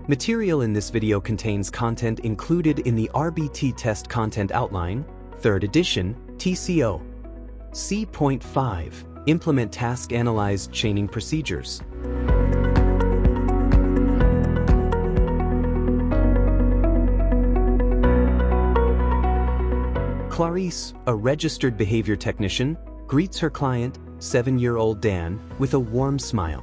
Material in this video contains content included in the RBT Test Content Outline, 3rd edition, TCO. C.5. Implement Task Analyzed Chaining Procedures. Clarice, a registered behavior technician, greets her client, 7-year-old Dan, with a warm smile.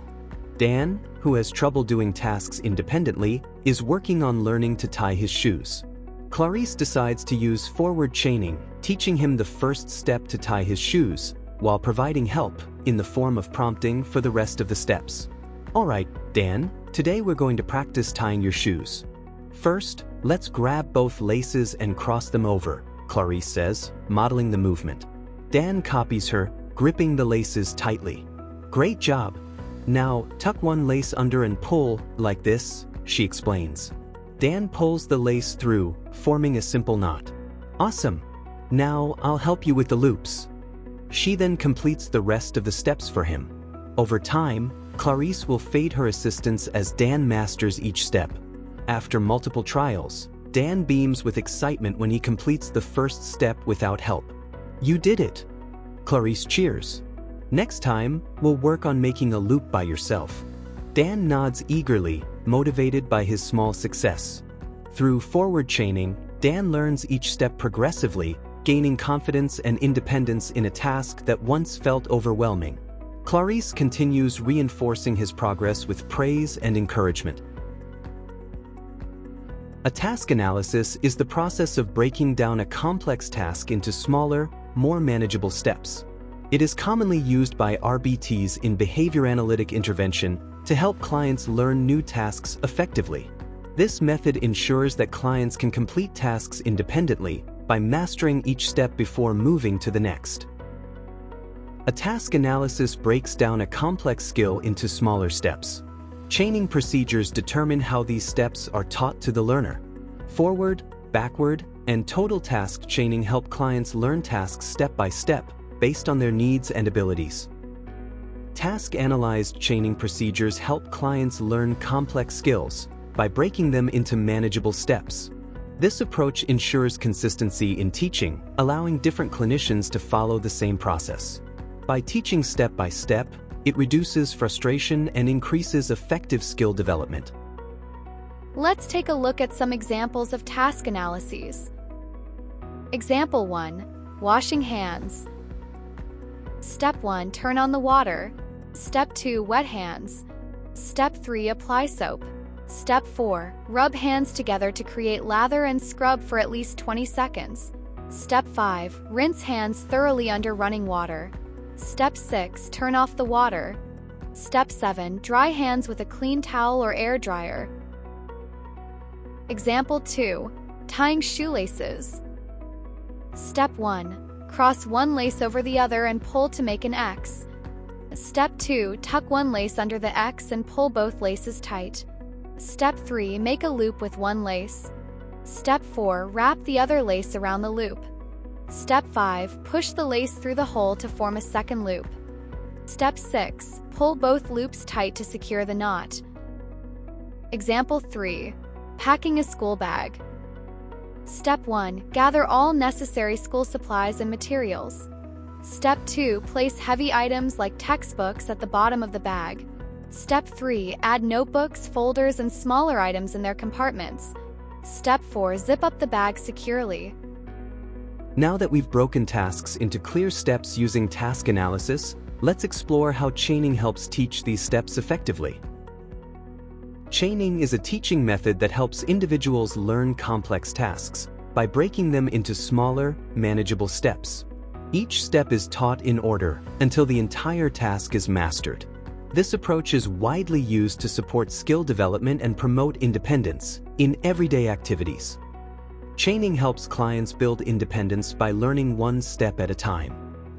Dan, who has trouble doing tasks independently, is working on learning to tie his shoes. Clarice decides to use forward chaining, teaching him the first step to tie his shoes, while providing help in the form of prompting for the rest of the steps. Alright, Dan, today we're going to practice tying your shoes. First, let's grab both laces and cross them over, Clarice says, modeling the movement. Dan copies her, gripping the laces tightly. Great job! Now, tuck one lace under and pull, like this, she explains. Dan pulls the lace through, forming a simple knot. Awesome! Now, I'll help you with the loops. She then completes the rest of the steps for him. Over time, Clarice will fade her assistance as Dan masters each step. After multiple trials, Dan beams with excitement when he completes the first step without help. You did it! Clarice cheers. Next time, we'll work on making a loop by yourself. Dan nods eagerly, motivated by his small success. Through forward chaining, Dan learns each step progressively, gaining confidence and independence in a task that once felt overwhelming. Clarice continues reinforcing his progress with praise and encouragement. A task analysis is the process of breaking down a complex task into smaller, more manageable steps. It is commonly used by RBTs in behavior analytic intervention to help clients learn new tasks effectively. This method ensures that clients can complete tasks independently by mastering each step before moving to the next. A task analysis breaks down a complex skill into smaller steps. Chaining procedures determine how these steps are taught to the learner. Forward, backward, and total task chaining help clients learn tasks step by step, based on their needs and abilities. Task-analyzed chaining procedures help clients learn complex skills by breaking them into manageable steps. This approach ensures consistency in teaching, allowing different clinicians to follow the same process. By teaching step by step, it reduces frustration and increases effective skill development. Let's take a look at some examples of task analyses. Example 1. Washing hands. Step 1. Turn on the water. Step 2. Wet hands. Step 3. Apply soap. Step 4. Rub hands together to create lather and scrub for at least 20 seconds. Step 5. Rinse hands thoroughly under running water. Step 6. Turn off the water. Step 7. Dry hands with a clean towel or air dryer. Example 2. Tying shoelaces. Step 1. Cross one lace over the other and pull to make an X. Step 2. Tuck one lace under the X and pull both laces tight. Step 3. Make a loop with one lace. Step 4. Wrap the other lace around the loop. Step 5. Push the lace through the hole to form a second loop. Step 6. Pull both loops tight to secure the knot. Example 3. Packing a school bag. Step 1. Gather all necessary school supplies and materials. Step 2. Place heavy items like textbooks at the bottom of the bag. Step 3. Add notebooks, folders, and smaller items in their compartments. Step 4. Zip up the bag securely. Now that we've broken tasks into clear steps using task analysis, let's explore how chaining helps teach these steps effectively. Chaining is a teaching method that helps individuals learn complex tasks by breaking them into smaller, manageable steps. Each step is taught in order until the entire task is mastered. This approach is widely used to support skill development and promote independence in everyday activities. Chaining helps clients build independence by learning one step at a time.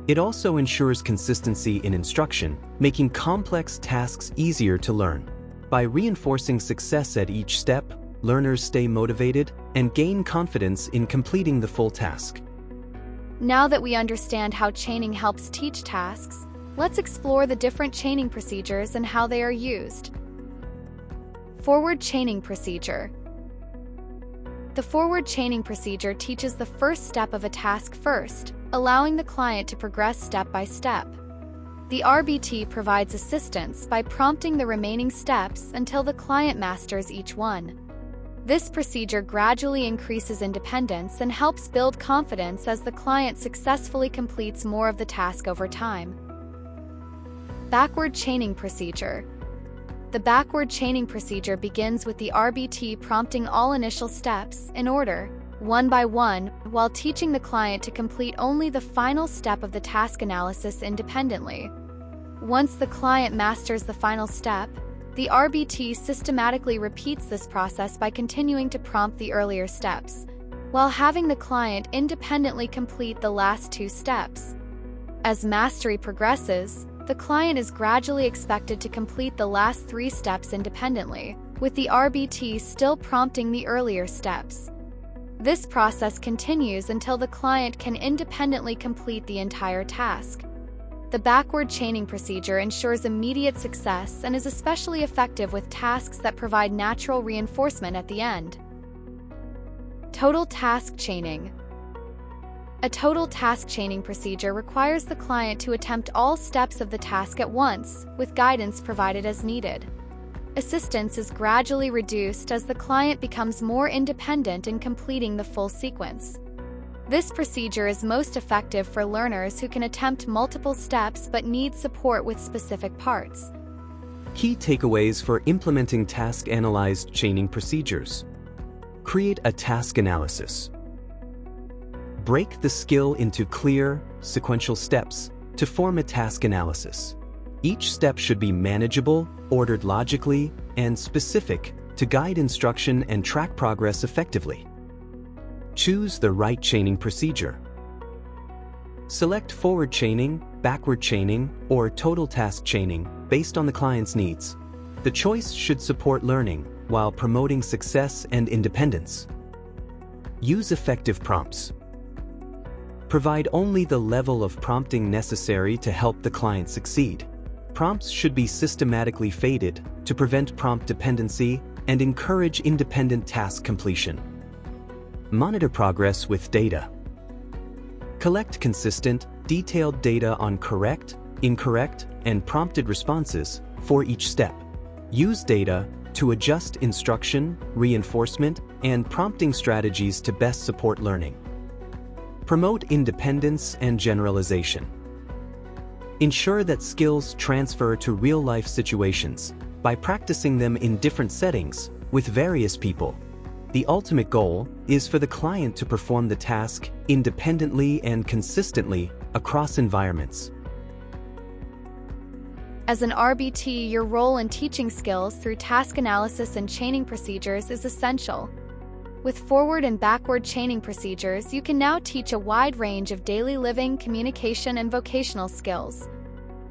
It also ensures consistency in instruction, making complex tasks easier to learn. By reinforcing success at each step, learners stay motivated and gain confidence in completing the full task. Now that we understand how chaining helps teach tasks, let's explore the different chaining procedures and how they are used. Forward chaining procedure. The forward chaining procedure teaches the first step of a task first, allowing the client to progress step by step. The RBT provides assistance by prompting the remaining steps until the client masters each one. This procedure gradually increases independence and helps build confidence as the client successfully completes more of the task over time. Backward chaining procedure. The backward chaining procedure begins with the RBT prompting all initial steps in order, one by one, while teaching the client to complete only the final step of the task analysis independently. Once the client masters the final step, the RBT systematically repeats this process by continuing to prompt the earlier steps, while having the client independently complete the last two steps. As mastery progresses, the client is gradually expected to complete the last three steps independently, with the RBT still prompting the earlier steps. This process continues until the client can independently complete the entire task. The backward chaining procedure ensures immediate success and is especially effective with tasks that provide natural reinforcement at the end. Total task chaining. A total task chaining procedure requires the client to attempt all steps of the task at once, with guidance provided as needed. Assistance is gradually reduced as the client becomes more independent in completing the full sequence. This procedure is most effective for learners who can attempt multiple steps but need support with specific parts. Key takeaways for implementing task-analyzed chaining procedures. Create a task analysis. Break the skill into clear, sequential steps to form a task analysis. Each step should be manageable, ordered logically, and specific to guide instruction and track progress effectively. Choose the right chaining procedure. Select forward chaining, backward chaining, or total task chaining based on the client's needs. The choice should support learning while promoting success and independence. Use effective prompts. Provide only the level of prompting necessary to help the client succeed. Prompts should be systematically faded to prevent prompt dependency and encourage independent task completion. Monitor progress with data. Collect consistent, detailed data on correct, incorrect, and prompted responses for each step. Use data to adjust instruction, reinforcement, and prompting strategies to best support learning. Promote independence and generalization. Ensure that skills transfer to real-life situations by practicing them in different settings with various people. The ultimate goal is for the client to perform the task independently and consistently across environments. As an RBT, your role in teaching skills through task analysis and chaining procedures is essential. With forward and backward chaining procedures, you can now teach a wide range of daily living, communication, and vocational skills.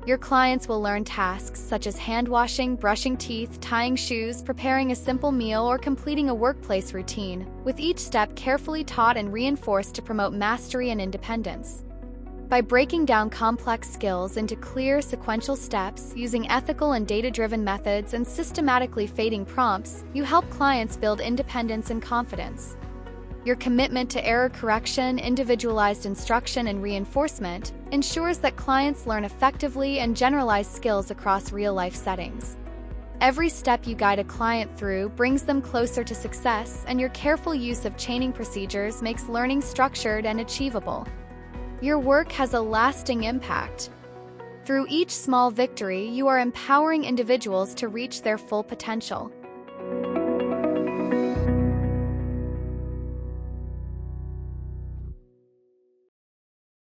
Your clients will learn tasks such as hand washing, brushing teeth, tying shoes, preparing a simple meal, or completing a workplace routine, with each step carefully taught and reinforced to promote mastery and independence. By breaking down complex skills into clear, sequential steps, using ethical and data-driven methods, and systematically fading prompts, you help clients build independence and confidence. Your commitment to error correction, individualized instruction, and reinforcement ensures that clients learn effectively and generalized skills across real-life settings. Every step you guide a client through brings them closer to success, and your careful use of chaining procedures makes learning structured and achievable. Your work has a lasting impact. Through each small victory, you are empowering individuals to reach their full potential.